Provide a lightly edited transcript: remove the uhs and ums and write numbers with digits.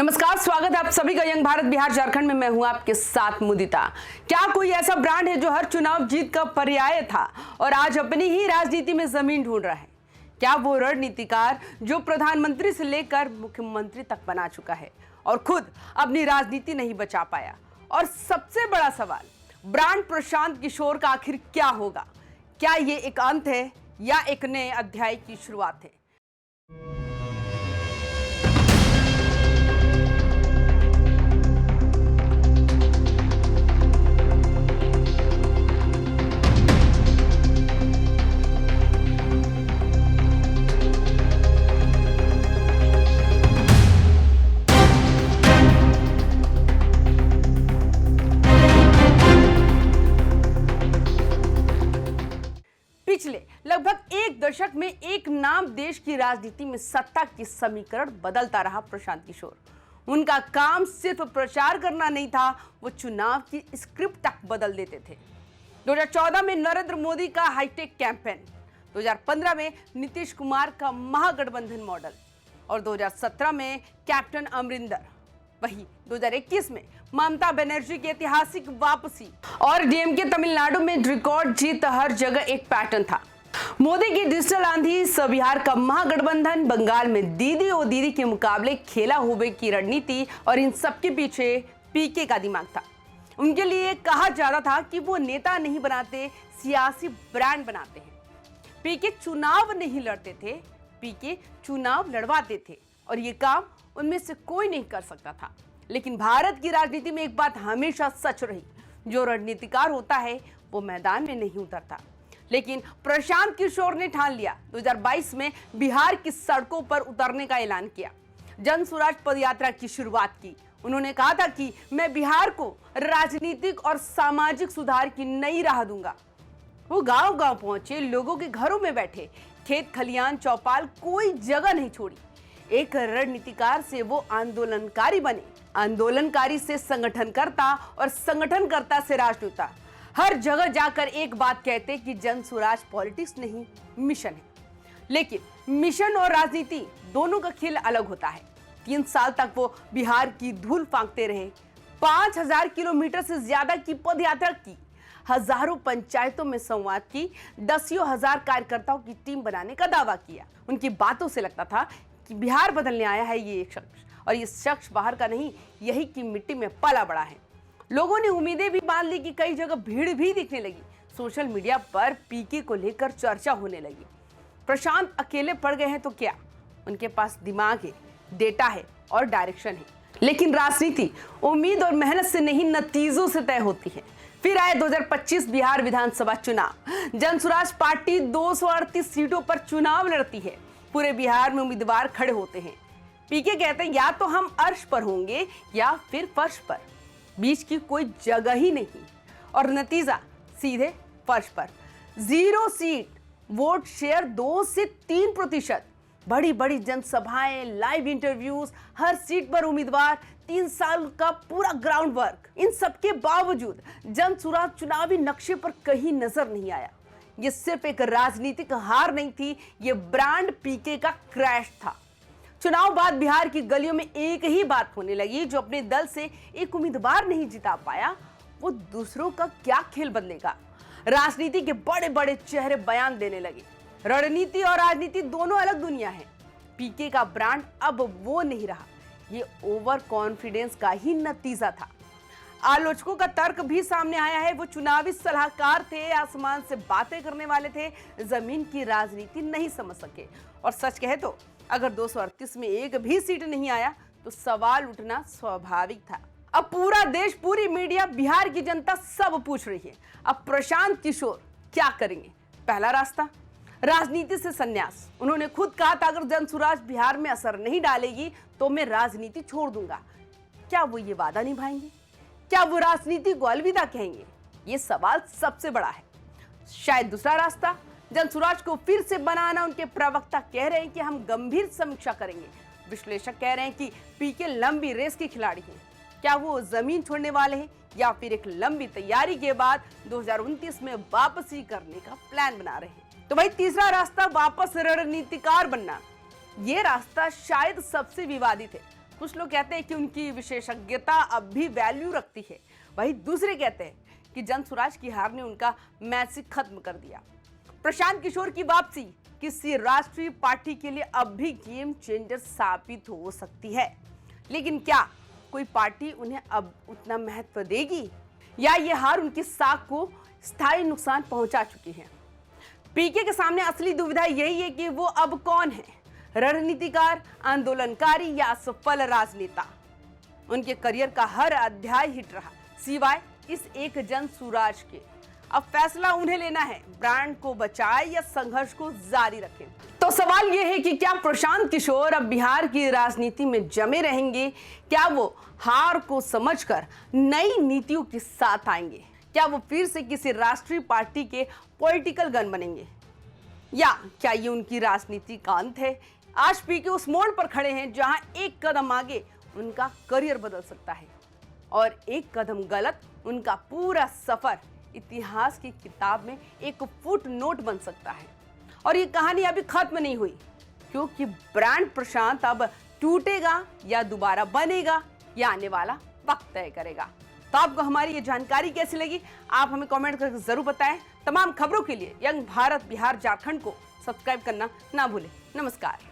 नमस्कार, स्वागत है आप सभी का यंग भारत बिहार झारखंड में। मैं हूं आपके साथ मुदिता। क्या कोई ऐसा ब्रांड है जो हर चुनाव जीत का पर्याय था और आज अपनी ही राजनीति में जमीन ढूंढ रहा है? क्या वो रणनीतिकार जो प्रधानमंत्री से लेकर मुख्यमंत्री तक बना चुका है और खुद अपनी राजनीति नहीं बचा पाया? और सबसे बड़ा सवाल, ब्रांड प्रशांत किशोर का आखिर क्या होगा? क्या ये एक अंत है या एक नए अध्याय की शुरुआत है? पिछले लगभग एक दशक में एक नाम देश की राजनीति में सत्ता की समीकरण बदलता रहा, प्रशांत किशोर। उनका काम सिर्फ प्रचार करना नहीं था, वो चुनाव की स्क्रिप्ट तक बदल देते थे। 2014 में नरेंद्र मोदी का हाईटेक कैंपेन, 2015 में नीतीश कुमार का महागठबंधन मॉडल और 2017 में कैप्टन अमरिंदर, वही 2021 में ममता बनर्जी की ऐतिहासिक वापसी और डीएमके तमिलनाडु में रिकॉर्ड जीत, हर जगह एक पैटर्न था। मोदी की डिजिटल आंधी, बिहार का महागठबंधन, बंगाल में दीदी और दीदी के मुकाबले खेला हुए की रणनीति और इन सबके पीछे पीके का दिमाग था। उनके लिए कहा जाता था कि वो नेता नहीं बनाते, सियासी ब्रांड बनाते हैं। पीके चुनाव नहीं लड़ते थे, पीके चुनाव लड़वाते थे और ये काम उनमें से कोई नहीं कर सकता था। लेकिन भारत की राजनीति में एक बात हमेशा सच रही, जो रणनीतिकार होता है वो मैदान में नहीं उतरता। लेकिन प्रशांत किशोर ने ठान लिया, 2022 में बिहार की सड़कों पर उतरने का ऐलान किया, जन स्वराज पदयात्रा की शुरुआत की। उन्होंने कहा था कि मैं बिहार को राजनीतिक और सामाजिक सुधार की नई राह दूंगा। वो गांव गांव पहुंचे, लोगों के घरों में बैठे, खेत खलियान चौपाल कोई जगह नहीं छोड़ी। एक रणनीतिकार से वो आंदोलनकारी बने, आंदोलनकारी से संगठनकर्ता और संगठनकर्ता से राजनेता। हर जगह जाकर एक बात कहते कि जन स्वराज पॉलिटिक्स नहीं, मिशन है। लेकिन मिशन और राजनीति दोनों का खेल अलग होता है। 3 साल तक वो बिहार की धूल फांकते रहे, 5000 किलोमीटर से ज्यादा की पदयात्रा की, हजारों पंचायतों में संवाद की, 10,000 कार्यकर्ताओं की टीम बनाने का दावा किया। उनकी बातों से लगता था कि बिहार बदलने आया है ये एक शख्स, और ये शख्स बाहर का नहीं, यही की मिट्टी में पला बड़ा है। लोगों ने उम्मीदें भी मान ली कि कई जगह भीड़ भी दिखने लगी। सोशल मीडिया पर पीके को लेकर चर्चा होने लगी। प्रशांत अकेले पड़ गए हैं तो क्या? उनके पास दिमाग है, डेटा है और डायरेक्शन है। लेकिन राजनीति उम्मीद और मेहनत से नहीं, नतीजों से तय होती है। फिर आए 2025 बिहार विधानसभा चुनाव। जन स्वराज पार्टी 238 सीटों पर चुनाव लड़ती है। पूरे बिहार में उम्मीदवार खड़े होते हैं। पीके कहते हैं या तो हम अर्श पर होंगे या फिर फर्श पर, बीच की कोई जगह ही नहीं। और नतीजा सीधे फर्श पर, 0 सीट, वोट शेयर 2 से 3%, बड़ी बड़ी जनसभाएं, लाइव इंटरव्यूज, हर सीट पर उम्मीदवार, 3 साल का पूरा ग्राउंड वर्क। इन सबके बावजूद जन स्वराज चुनावी नक्शे पर कहीं नजर नहीं आया। ये सिर्फ एक राजनीतिक हार नहीं थी, ये ब्रांड पीके का क्रैश था। चुनाव बाद बिहार की गलियों में एक ही बात होने लगी, जो अपने दल से एक उम्मीदवार नहीं जिता पाया, वो दूसरों का क्या खेल बदलेगा। राजनीति के बड़े बड़े चेहरे बयान देने लगे। रणनीति और राजनीति दोनों अलग दुनिया है। पीके का ब्रांड अब वो नहीं रहा, ये ओवर कॉन्फिडेंस का ही नतीजा था। आलोचकों का तर्क भी सामने आया है। वो चुनावी सलाहकार थे, आसमान से बातें करने वाले थे, जमीन की राजनीति नहीं समझ सके। और सच कहे तो अगर 238 में एक भी सीट नहीं आया तो सवाल उठना स्वाभाविक था। अब पूरा देश, पूरी मीडिया, बिहार की जनता सब पूछ रही है, अब प्रशांत किशोर क्या करेंगे? पहला रास्ता, राजनीति से संन्यास। उन्होंने खुद कहा था अगर जन स्वराज बिहार में असर नहीं डालेगी तो मैं राजनीति छोड़ दूंगा। क्या वो ये वादा निभाएंगे? क्या वो राजनीति को अलविदा कहेंगे? ये सवाल सबसे बड़ा है। शायद दूसरा रास्ता, जन स्वराज को फिर से बनाना। उनके प्रवक्ता कह रहे हैं कि हम गंभीर समीक्षा करेंगे। विश्लेषक कह रहे हैं कि पीके लंबी रेस के खिलाड़ी हैं। क्या वो जमीन छोड़ने वाले हैं या फिर एक लंबी तैयारी के बाद 2029 में वापसी करने का प्लान बना रहे हैं? तो भाई तीसरा रास्ता, वापस रणनीतिकार बनना। ये रास्ता शायद सबसे विवादित है। कुछ लोग कहते हैं कि उनकी विशेषज्ञता अब भी वैल्यू रखती है, वहीं दूसरे कहते हैं कि जनसुराज की हार ने उनका मैजिक खत्म कर दिया। प्रशांत किशोर की वापसी किसी राष्ट्रीय पार्टी के लिए अब भी गेम चेंजर साबित हो सकती है, लेकिन क्या कोई पार्टी उन्हें अब उतना महत्व देगी या ये हार उनकी साख को स्थायी नुकसान पहुंचा चुकी है? पीके के सामने असली दुविधा यही है कि वो अब कौन है, रणनीतिकार, आंदोलनकारी या सफल राजनेता। उनके करियर का हर अध्याय हिट रहा सिवाय इस एक जनसुराज के। अब फैसला उन्हें लेना है, ब्रांड को बचाए या संघर्ष को जारी रखें। तो सवाल यह है कि क्या प्रशांत किशोर अब बिहार की राजनीति में जमे रहेंगे? क्या वो हार को समझकर नई नीतियों के साथ आएंगे? क्या वो फिर से किसी राष्ट्रीय पार्टी के पॉलिटिकल गन बनेंगे, या क्या ये उनकी राजनीति का अंत है? आज पीके उस मोड़ पर खड़े हैं जहां एक कदम आगे उनका करियर बदल सकता है और एक कदम गलत उनका पूरा सफर इतिहास की किताब में एक फुट नोट बन सकता है। और ये कहानी अभी खत्म नहीं हुई, क्योंकि ब्रांड प्रशांत अब टूटेगा या दोबारा बनेगा, या आने वाला वक्त तय करेगा। तो आपको हमारी ये जानकारी कैसी लगी, आप हमें कमेंट करके जरूर बताएं। तमाम खबरों के लिए यंग भारत बिहार झारखंड को सब्सक्राइब करना ना भूलें। नमस्कार।